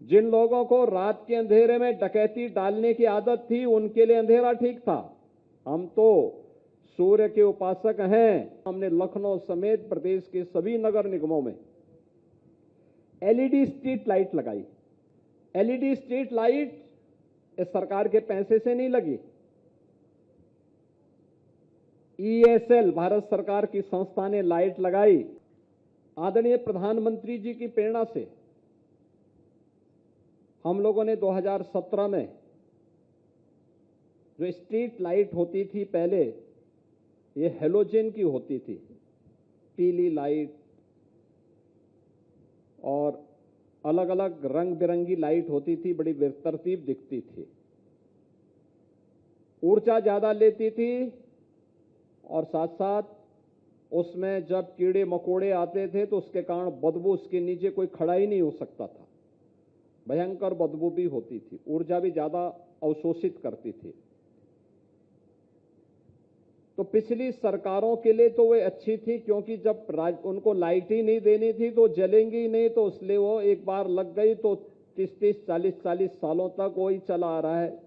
जिन लोगों को रात के अंधेरे में डकैती डालने की आदत थी, उनके लिए अंधेरा ठीक था। हम तो सूर्य के उपासक हैं। हमने लखनऊ समेत प्रदेश के सभी नगर निगमों में एलईडी स्ट्रीट लाइट लगाई। एलईडी स्ट्रीट लाइट इस सरकार के पैसे से नहीं लगी। ईएसएल भारत सरकार की संस्था ने लाइट लगाई। आदरणीय प्रधानमंत्री जी की प्रेरणा से हम लोगों ने 2017 में जो स्ट्रीट लाइट होती थी, पहले ये हेलोजन की होती थी, पीली लाइट और अलग अलग रंग बिरंगी लाइट होती थी, बड़ी बेतरतीब दिखती थी, ऊर्जा ज्यादा लेती थी और साथ साथ उसमें जब कीड़े मकोड़े आते थे तो उसके कारण बदबू, उसके नीचे कोई खड़ा ही नहीं हो सकता था, भयंकर बदबू भी होती थी, ऊर्जा भी ज्यादा अवशोषित करती थी। तो पिछली सरकारों के लिए तो वे अच्छी थी, क्योंकि जब उनको लाइट ही नहीं देनी थी तो जलेंगी ही नहीं, तो इसलिए वो एक बार लग गई तो 30-30, 40-40 सालों तक वही चला आ रहा है,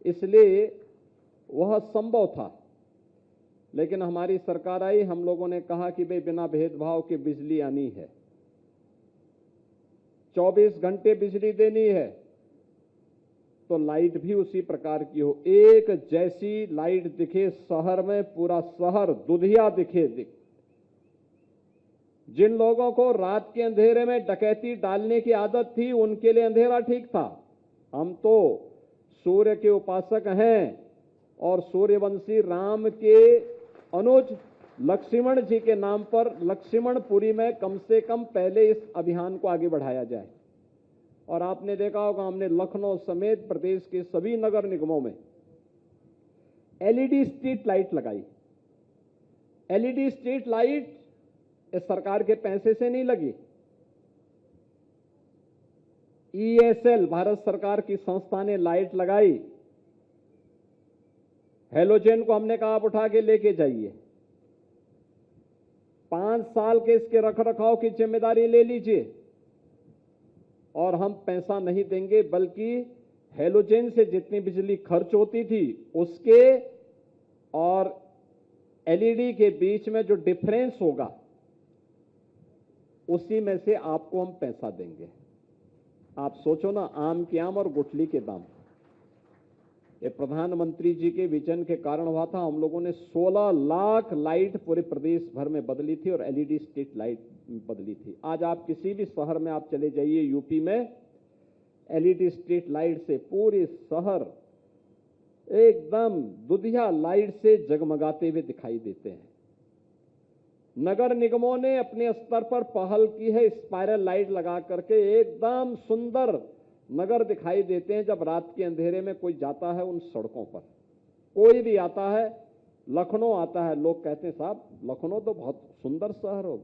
इसलिए वह संभव था। लेकिन हमारी सरकार आई, हम लोगों ने कहा कि भाई बिना भेदभाव के बिजली आनी है, 24 घंटे बिजली देनी है, तो लाइट भी उसी प्रकार की हो, एक जैसी लाइट दिखे शहर में, पूरा शहर दुधिया दिखे। जिन लोगों को रात के अंधेरे में डकैती डालने की आदत थी, उनके लिए अंधेरा ठीक था। हम तो सूर्य के उपासक हैं और सूर्यवंशी राम के अनुज लक्ष्मण जी के नाम पर लक्ष्मणपुरी में कम से कम पहले इस अभियान को आगे बढ़ाया जाए। और आपने देखा होगा, हमने लखनऊ समेत प्रदेश के सभी नगर निगमों में एलईडी स्ट्रीट लाइट लगाई। एलईडी स्ट्रीट लाइट इस सरकार के पैसे से नहीं लगी। ईएसएल भारत सरकार की संस्था ने लाइट लगाई। हेलोजन को हमने कहा आप उठा के लेके जाइए, 5 साल के इसके रखरखाव की जिम्मेदारी ले लीजिए और हम पैसा नहीं देंगे, बल्कि हेलोजन से जितनी बिजली खर्च होती थी उसके और एलईडी के बीच में जो डिफरेंस होगा उसी में से आपको हम पैसा देंगे। आप सोचो ना, आम के आम और गुठली के दाम। ये प्रधानमंत्री जी के विजन के कारण हुआ था। हम लोगों ने 16 लाख लाइट पूरे प्रदेश भर में बदली थी और एलईडी स्ट्रीट लाइट बदली थी। आज आप किसी भी शहर में आप चले जाइए, यूपी में एलईडी स्ट्रीट लाइट से पूरे शहर एकदम दुधिया लाइट से जगमगाते हुए दिखाई देते हैं। नगर निगमों ने अपने स्तर पर पहल की है, स्पाइरल लाइट लगा करके एकदम सुंदर नगर दिखाई देते हैं। जब रात के अंधेरे में कोई जाता है उन सड़कों पर, कोई भी आता है, लखनऊ आता है, लोग कहते हैं साहब लखनऊ तो बहुत सुंदर शहर हो।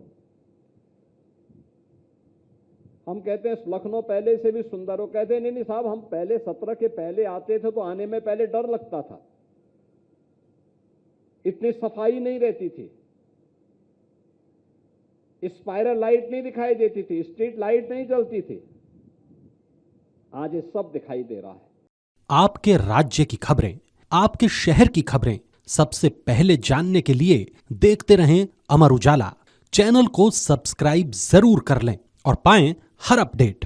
हम कहते हैं लखनऊ पहले से भी सुंदर हो। कहते हैं नहीं साहब, हम पहले 17 के पहले आते थे तो आने में पहले डर लगता था, इतनी सफाई नहीं रहती थी, स्पाइरल लाइट नहीं दिखाई देती थी, स्ट्रीट लाइट नहीं जलती थी। आज ये सब दिखाई दे रहा है। आपके राज्य की खबरें, आपके शहर की खबरें सबसे पहले जानने के लिए देखते रहें अमर उजाला। चैनल को सब्सक्राइब जरूर कर लें और पाएं हर अपडेट।